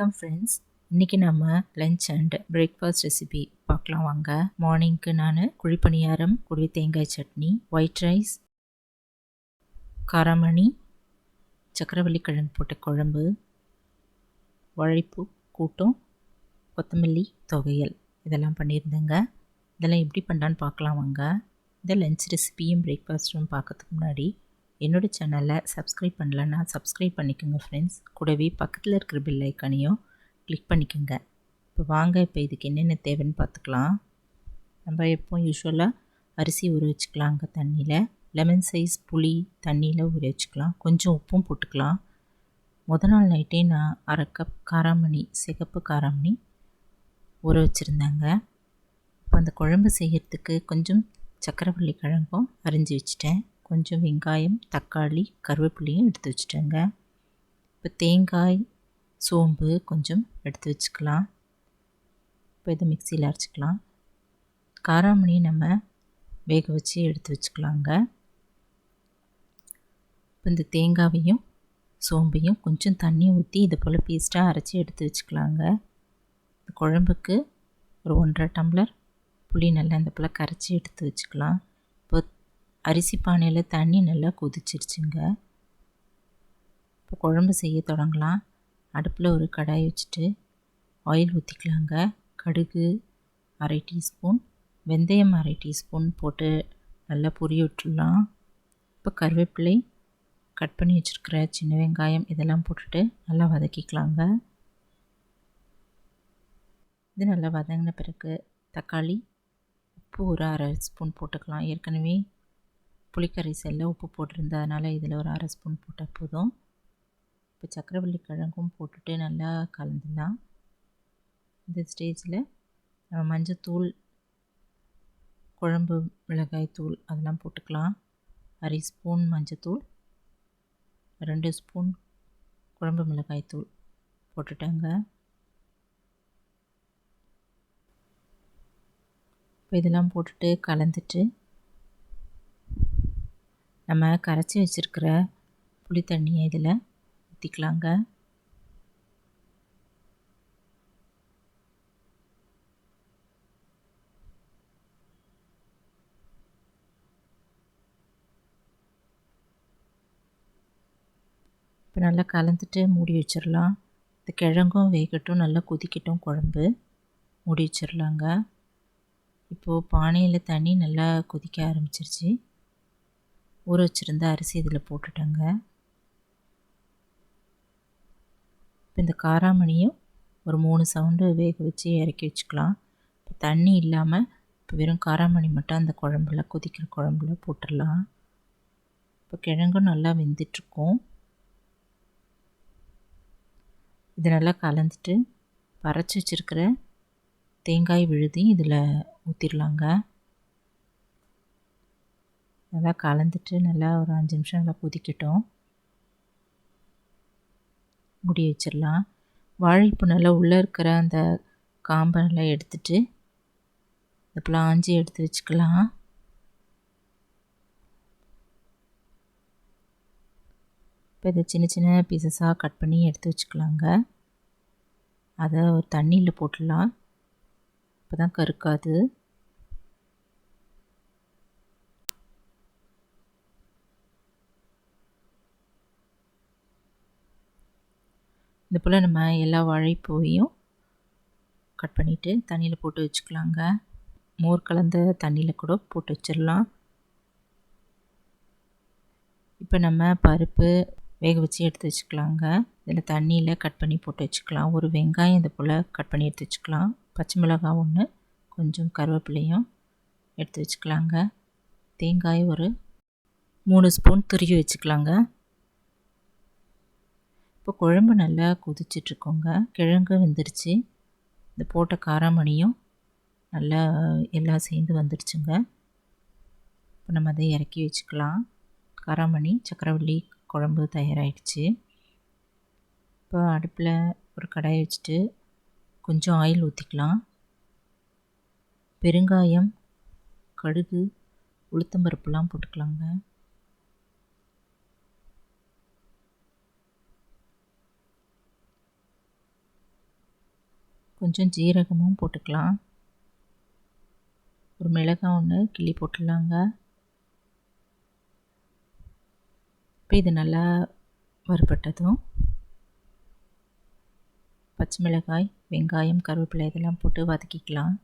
வணக்கம் ஃப்ரெண்ட்ஸ். இன்றைக்கி நம்ம லஞ்ச் அண்ட் பிரேக்ஃபாஸ்ட் ரெசிபி பார்க்கலாம் வாங்க. மார்னிங்க்கு நான் குழி பனியாரம், குழி தேங்காய் சட்னி, ஒயிட் ரைஸ், காராமணி, சக்கரவள்ளி கிழங்கு போட்ட குழம்பு, வாழைப்பூ கூட்டம், கொத்தமல்லி துவையல் இதெல்லாம் பண்ணியிருந்தேங்க. இதெல்லாம் எப்படி பண்ணலான்னு பார்க்கலாம் வாங்க. இந்த லஞ்ச் ரெசிபியும் பிரேக்ஃபாஸ்ட்டும் பார்க்கறதுக்கு முன்னாடி என்னோடய சேனலை சப்ஸ்கிரைப் பண்ணலன்னா சப்ஸ்கிரைப் பண்ணிக்கோங்க ஃப்ரெண்ட்ஸ். கூடவே பக்கத்தில் இருக்கிற பெல் ஐக்கானையும் கிளிக் பண்ணிக்கோங்க. இப்போ வாங்க, இப்போ இதுக்கு என்னென்ன தேவைன்னு பார்த்துக்கலாம். நம்ம எப்போ யூஸ்வலாக அரிசி ஊற வச்சுக்கலாங்க தண்ணியில். லெமன் சைஸ் புளி தண்ணியில் ஊற வச்சுக்கலாம். கொஞ்சம் உப்பும் போட்டுக்கலாம். நாள் நைட்டே நான் 1/2 கப் காராமணி, சிகப்பு காராமணி ஊற வச்சுருந்தாங்க. இப்போ அந்த குழம்பு செய்கிறதுக்கு கொஞ்சம் சக்கரவள்ளி கிழங்கும் அரிஞ்சு வச்சுட்டேன். கொஞ்சம் வெங்காயம், தக்காளி, கருவேப்பிலையும் எடுத்து வச்சுட்டேங்க. இப்போ தேங்காய், சோம்பு கொஞ்சம் எடுத்து வச்சுக்கலாம். இப்போ இதை மிக்சியில் அரைச்சிக்கலாம். காராமணி நம்ம வேக வச்சு எடுத்து வச்சுக்கலாங்க. இப்போ இந்த தேங்காயையும் சோம்பையும் கொஞ்சம் தண்ணி ஊற்றி இதை போல் பேஸ்ட்டாக அரைச்சி எடுத்து வச்சுக்கலாங்க. இந்த குழம்புக்கு ஒரு 1.5 டம்ளர் புளி நல்லா இந்த போல் கரைச்சி எடுத்து வச்சுக்கலாம். இப்போ அரிசி பானையில் தண்ணி நல்லா கொதிச்சிருச்சுங்க. இப்போ குழம்பு செய்ய தொடங்கலாம். அடுப்பில் ஒரு கடாய் வச்சுட்டு ஆயில் ஊற்றிக்கலாங்க. கடுகு 1/2 டீஸ்பூன், வெந்தயம் 1/2 டீஸ்பூன் போட்டு நல்லா பொரிய விட்டுடலாம். இப்போ கருவேப்பிலை, கட் பண்ணி வச்சுருக்கிற சின்ன வெங்காயம் இதெல்லாம் போட்டுட்டு நல்லா வதக்கிக்கலாங்க. இது நல்லா வதங்கின பிறகு தக்காளி, உப்பு ஒரு 1/2 ஸ்பூன் போட்டுக்கலாம். ஏற்கனவே புளிக்கரைசலில் உப்பு போட்டிருந்ததுனால இதில் ஒரு 1/2 ஸ்பூன் போட்டால் போதும். இப்போ சக்கரவள்ளி கிழங்கும் போட்டுட்டு நல்லா கலந்துடலாம். இந்த ஸ்டேஜில் நம்ம மஞ்சத்தூள், குழம்பு மிளகாய் தூள் அதெல்லாம் போட்டுக்கலாம். 1/2 ஸ்பூன் மஞ்சத்தூள், 2 ஸ்பூன் குழம்பு மிளகாய் தூள் போட்டுட்டாங்க. இப்போ இதெல்லாம் போட்டுட்டு கலந்துட்டு நம்ம கரைச்சி வச்சுருக்கிற புளி தண்ணியை இதில் ஊற்றிக்கலாங்க. இப்போ நல்லா கலந்துட்டு மூடி வச்சிடலாம். இந்த கிழங்கும் வேகட்டும், நல்லா கொதிக்கட்டும் குழம்பு. மூடி வச்சிடலாங்க. இப்போது பானையில் தண்ணி நல்லா கொதிக்க ஆரம்பிச்சிருச்சு. ஊற வச்சுருந்த அரிசி இதில் போட்டுட்டேங்க. இப்போ இந்த காராமணியும் ஒரு 3 சவுண்டு வேக வச்சு இறக்கி வச்சுக்கலாம். இப்போ தண்ணி இல்லாமல் இப்போ வெறும் காராமணி மட்டும் அந்த குழம்புல, கொதிக்கிற குழம்புல போட்டுடலாம். இப்போ கிழங்கும் நல்லா வெந்துட்டுருக்கும். இது நல்லா கலந்துட்டு பறைச்சி வச்சுருக்கிற தேங்காய் விழுதையும் இதில் ஊற்றிடலாங்க. நல்லா கலந்துட்டு நல்லா ஒரு 5 நிமிஷம் நல்லா கொதிக்கட்டும். மூடி வச்சிடலாம். வாழைப்பூ நல்லா உள்ளே இருக்கிற அந்த காம்பை நல்லா எடுத்துட்டு இந்த பிளாஞ்சி எடுத்து வச்சுக்கலாம். இப்போ இதை சின்ன சின்ன பீசஸாக கட் பண்ணி எடுத்து வச்சுக்கலாங்க. அதை ஒரு தண்ணியில் போட்டுடலாம். அப்போ தான் கருக்காது. இந்த போல் நம்ம எல்லா வாழைப்பூவையும் கட் பண்ணிவிட்டு தண்ணியில் போட்டு வச்சுக்கலாங்க. மோர் கலந்த தண்ணியில் கூட போட்டு வச்சிடலாம். இப்போ நம்ம பருப்பு வேக வச்சு எடுத்து வச்சுக்கலாங்க. இதில் தண்ணியில் கட் பண்ணி போட்டு வச்சுக்கலாம். ஒரு வெங்காயம் இது போல் கட் பண்ணி எடுத்து வச்சுக்கலாம். பச்சை மிளகாய் 1, கொஞ்சம் கருவேப்பிலையும் எடுத்து வச்சுக்கலாங்க. தேங்காய் ஒரு 3 ஸ்பூன் துருவி வச்சுக்கலாங்க. இப்போ குழம்பு நல்லா கொதிச்சிட்ருக்கோங்க. கிழங்கு வெந்துருச்சு. இந்த போட்ட காராமணியும் நல்லா எல்லாம் சேர்ந்து வந்துடுச்சுங்க. இப்போ நம்ம அதை இறக்கி வச்சுக்கலாம். காராமணி சக்கரவள்ளி குழம்பு தயாராகிடுச்சு. இப்போ அடுப்பில் ஒரு கடாயை வச்சுட்டு கொஞ்சம் ஆயில் ஊற்றிக்கலாம். பெருங்காயம், கடுகு, உளுத்தம்பருப்புலாம் போட்டுக்கலாங்க. கொஞ்சம் ஜீரகமும் போட்டுக்கலாம். ஒரு மிளகாய் ஒன்று கிள்ளி போட்டுடலாங்க. இப்போ இது நல்லா வறுபட்டதும் பச்சை மிளகாய், வெங்காயம், கருவேப்பிலை இதெல்லாம் போட்டு வதக்கிக்கலாம்.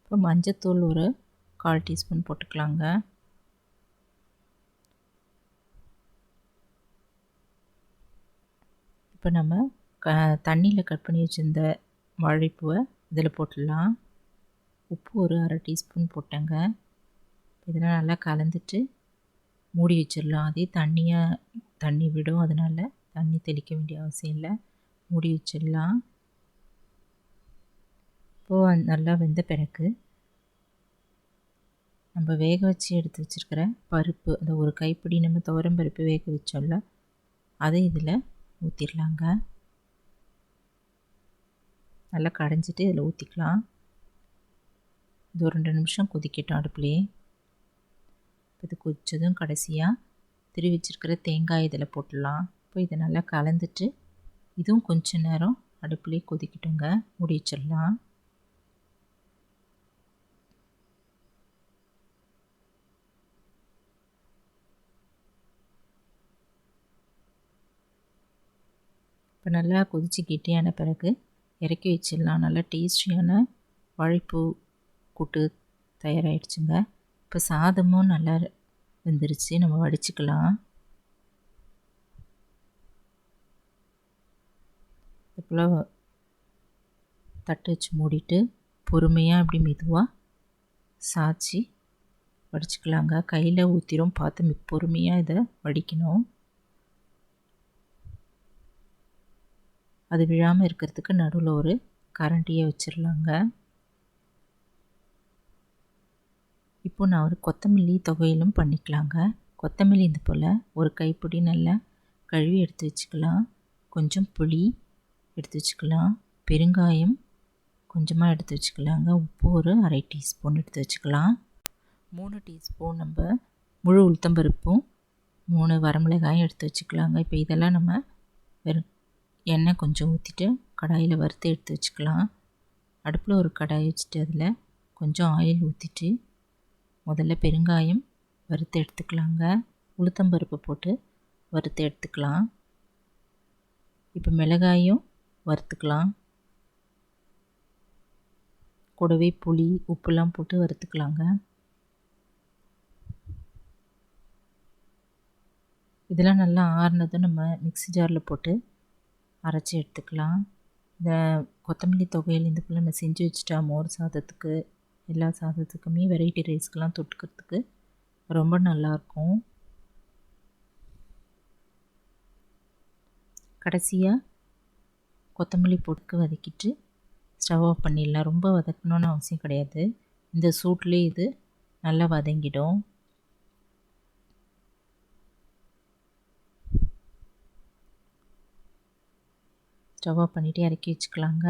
இப்போ மஞ்சத்தூள் ஒரு 1/4 டீஸ்பூன் போட்டுக்கலாங்க. இப்போ நம்ம தண்ணியில் கட் பண்ணி வச்சுருந்த வாழைப்பூவை இதில் போட்டுடலாம். உப்பு ஒரு 1/2 டீஸ்பூன் போட்டேங்க. இதெல்லாம் நல்லா கலந்துட்டு மூடி வச்சிடலாம். அதே தண்ணி விடும், அதனால் தண்ணி தெளிக்க வேண்டிய அவசியம் இல்லை. மூடி வச்சிடலாம். இப்போது நல்லா வெந்த பிறகு நம்ம வேக வச்சு எடுத்து வச்சுருக்கிற பருப்பு, அந்த ஒரு கைப்பிடி நம்ம துவரம் பருப்பு வேக வச்சோம்ல, அதை இதில் ஊற்றிடலாங்க. நல்லா கடைஞ்சிட்டு இதில் ஊற்றிக்கலாம். இது ஒரு 2 நிமிஷம் கொதிக்கட்டும் அடுப்புலேயே. இது கொதிச்சதும் கடைசியாக திருவி வச்சுருக்கிற தேங்காய் இதில் போட்டுடலாம். இப்போ இதை நல்லா கலந்துட்டு இதுவும் கொஞ்ச நேரம் அடுப்புலேயே கொதிக்கட்டுங்க. மூடி வச்சிடலாம். இப்போ நல்லா கொதிச்சு கெட்டியான பிறகு இறக்கி வச்சிடலாம். நல்லா டேஸ்டியான வாழைப்பூ கூட்டு தயாராகிடுச்சுங்க. இப்போ சாதமும் நல்லா வெந்துருச்சு, நம்ம வடிச்சுக்கலாம். இதுபோல் தட்டு வச்சு மூடிட்டு பொறுமையாக அப்படி மெதுவாக சாய்ச்சி வடிச்சுக்கலாங்க. கையில் ஊற்றிரும், பார்த்து பொறுமையாக இதை வடிக்கணும். அது விழாமல் இருக்கிறதுக்கு நடுவில் ஒரு கரண்டியை வச்சிடலாங்க. இப்போ நான் ஒரு கொத்தமல்லி தொகையிலும் பண்ணிக்கலாங்க. கொத்தமல்லி இது போல் ஒரு கைப்பிடி நல்லா கழுவி எடுத்து வச்சுக்கலாம். கொஞ்சம் புளி எடுத்து வச்சுக்கலாம். பெருங்காயம் கொஞ்சமாக எடுத்து வச்சுக்கலாங்க. உப்பு ஒரு 1/2 டீஸ்பூன் எடுத்து வச்சுக்கலாம். 3 டீஸ்பூன் நம்ம முழு உளுத்தம்பருப்பும் 3 வரமிளகாயும் எடுத்து வச்சுக்கலாங்க. இப்போ இதெல்லாம் நம்ம வெறும் எண்ணெய் கொஞ்சம் ஊற்றிட்டு கடாயில் வறுத்து எடுத்து வச்சுக்கலாம். அடுப்பில் ஒரு கடாய் வச்சுட்டு அதில் கொஞ்சம் ஆயில் ஊற்றிட்டு முதல்ல பெருங்காயம் வறுத்து எடுத்துக்கலாங்க. உளுத்தம்பருப்பு போட்டு வறுத்து எடுத்துக்கலாம். இப்போ மிளகாயும் வறுத்துக்கலாம். கூடவே புளி உப்புலாம் போட்டு வறுத்துக்கலாங்க. இதெல்லாம் நல்லா ஆறுனதும் நம்ம மிக்ஸி ஜாரில் போட்டு அரைச்சி எடுத்துக்கலாம். இந்த கொத்தமல்லி தொகையில் இந்த போல் நம்ம செஞ்சு வச்சுட்டா மோர் சாதத்துக்கு, எல்லா சாதத்துக்குமே, வெரைட்டி ரைஸ்க்கெலாம் தொட்டுக்கிறதுக்கு ரொம்ப நல்லாயிருக்கும். கடைசியாக கொத்தமல்லி போட்டு வதக்கிட்டு ஸ்டவ் ஆஃப் பண்ணிடலாம். ரொம்ப வதக்கணுன்னு அவசியம் கிடையாது. இந்த சூட்லேயே இது நல்லா வதங்கிடும். ஸ்டவ் ஆஃப் பண்ணிவிட்டு இறக்கி வச்சுக்கலாங்க.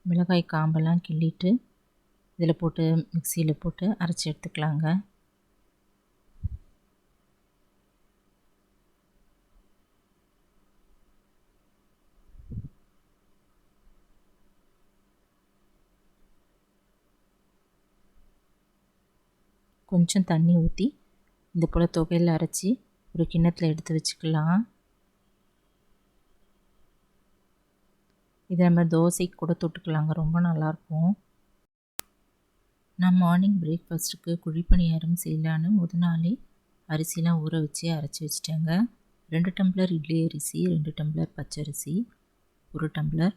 மிளகாய் காம்பெல்லாம் கிள்ளிட்டு இதில் போட்டு மிக்சியில் போட்டு அரைச்சி எடுத்துக்கலாங்க. கொஞ்சம் தண்ணி ஊற்றி இந்த போல் தொகையில் அரைச்சி ஒரு கிண்ணத்தில் எடுத்து வச்சுக்கலாம். இதை நம்ம தோசைக்கு கூட தொட்டுக்கலாங்க, ரொம்ப நல்லாயிருக்கும். நான் மார்னிங் பிரேக்ஃபாஸ்ட்டுக்கு குழி பணியாரம் செய்யலான்னு முதல் நாளே அரிசிலாம் ஊற வச்சு அரைச்சி வச்சுட்டேங்க. 2 டம்ளர் இட்லி அரிசி, 2 டம்ளர் பச்சரிசி, 1 டம்ளர்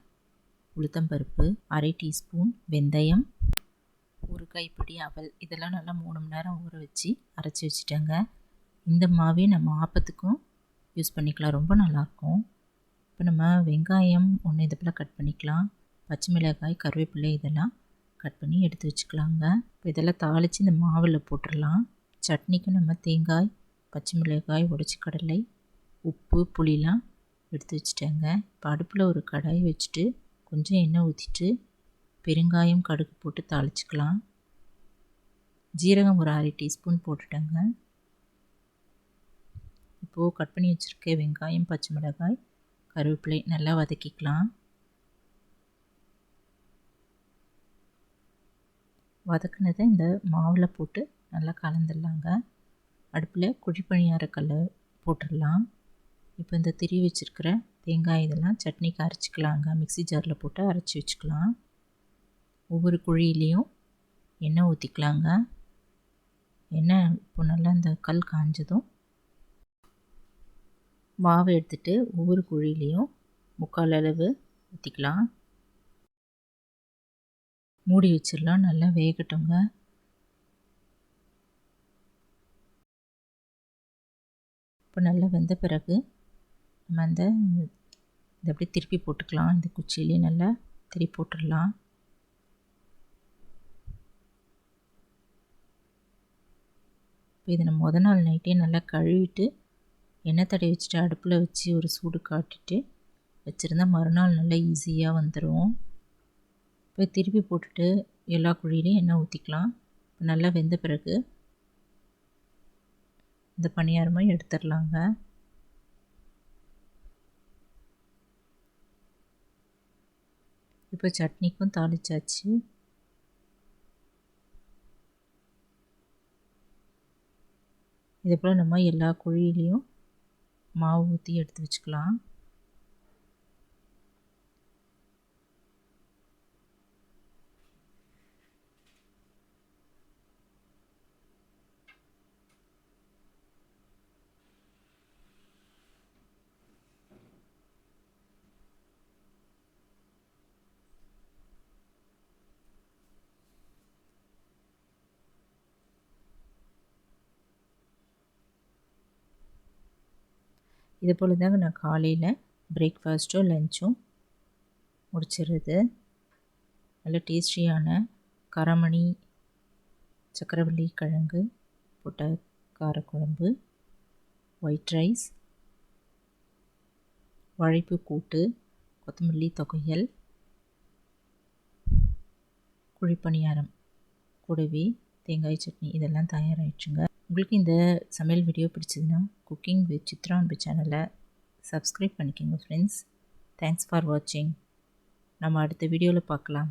உளுத்தம்பருப்பு, 1/2 டீஸ்பூன் வெந்தயம், ஒரு கைப்பிடி அவல், இதெல்லாம் நல்லா 3 மணி நேரம் ஊற வச்சு அரைச்சி வச்சுட்டேங்க. இந்த மாவே நம்ம ஆப்பத்துக்கும் யூஸ் பண்ணிக்கலாம், ரொம்ப நல்லாயிருக்கும். இப்போ நம்ம வெங்காயம் ஒன்று இது போல் கட் பண்ணிக்கலாம். பச்சை மிளகாய், கருவேப்பிலை இதெல்லாம் கட் பண்ணி எடுத்து வச்சுக்கலாங்க. இப்போ இதெல்லாம் தாளித்து இந்த மாவில் போட்டுடலாம். சட்னிக்கு நம்ம தேங்காய், பச்சை மிளகாய், உடைச்சி கடலை, உப்பு, புளிலாம் எடுத்து வச்சுட்டேங்க. இப்போ அடுப்பில் ஒரு கடாய் வச்சுட்டு கொஞ்சம் எண்ணெய் ஊற்றிட்டு பெருங்காயம், கடுகு போட்டு தாளிச்சுக்கலாம். ஜீரகம் ஒரு 1/2 டீஸ்பூன் போட்டுட்டேங்க. இப்போது கட் பண்ணி வச்சுருக்க வெங்காயம், பச்சை மிளகாய், கருவேப்பிலை நல்லா வதக்கிக்கலாம். வதக்குனதை இந்த மாவில் போட்டு நல்லா கலந்துடலாங்க. அடுப்பில் குழி பணியாரக்கல்லை போட்டுடலாம். இப்போ இந்த திரி வச்சுருக்கிற தேங்காய் இதெல்லாம் சட்னிக்கு அரைச்சிக்கலாங்க. மிக்ஸி ஜாரில் போட்டு அரைச்சி வச்சுக்கலாம். ஒவ்வொரு குழியிலையும் எண்ணெய் ஊற்றிக்கலாங்க. எண்ணெய் இப்போ நல்லா இந்த கல் காஞ்சதும் மாவை எடுத்துகிட்டு ஒவ்வொரு குழியிலையும் 3/4 அளவு ஊற்றிக்கலாம். மூடி வச்சிடலாம். நல்லா வேகட்டுங்க. இப்போ நல்லா வெந்த பிறகு நம்ம இதை அப்படியே திருப்பி போட்டுக்கலாம். இந்த குச்சியிலே நல்லா திருப்பி போட்டுடலாம். இப்போ இதை நம்ம முத நாள் நைட்டே நல்லா கழுவிட்டு எண்ணெய் தடவி வச்சுட்டு அடுப்பில் வச்சு ஒரு சூடு காட்டிட்டு வச்சுருந்தா மறுநாள் நல்லா ஈஸியாக வந்துடும். இப்போ திருப்பி போட்டுட்டு எல்லா குழியிலையும் எண்ணெய் ஊற்றிக்கலாம். இப்போ நல்லா வெந்த பிறகு இந்த பணியாரமாக எடுத்துடலாங்க. இப்போ சட்னிக்கும் தாளிச்சாச்சு. இதே போல் நம்ம எல்லா குழியிலையும் மாவு ஊற்றி எடுத்து வச்சுக்கலாம். இது போல் தாங்க நான் காலையில் பிரேக்ஃபாஸ்ட்டும் லஞ்சும் முடிச்சிடுறது. நல்ல டேஸ்டியான கரமணி, சக்கரவள்ளி கிழங்கு போட்ட காரக்குழம்பு, ஒயிட் ரைஸ், வாழைப்பூ கூட்டு, கொத்தமல்லி தொகையல், குழிப்பணியாரம் கூடவே தேங்காய் சட்னி இதெல்லாம் தயாராகிடுச்சுங்க. உங்களுக்கு இந்த சமையல் வீடியோ பிடிச்சதுன்னா குக்கிங் வித் சித்ரா அன்பு சேனலை சப்ஸ்கிரைப் பண்ணிக்கோங்க ஃப்ரெண்ட்ஸ். தேங்க்ஸ் ஃபார் வாட்சிங். நம்ம அடுத்த வீடியோவில் பார்க்கலாம்.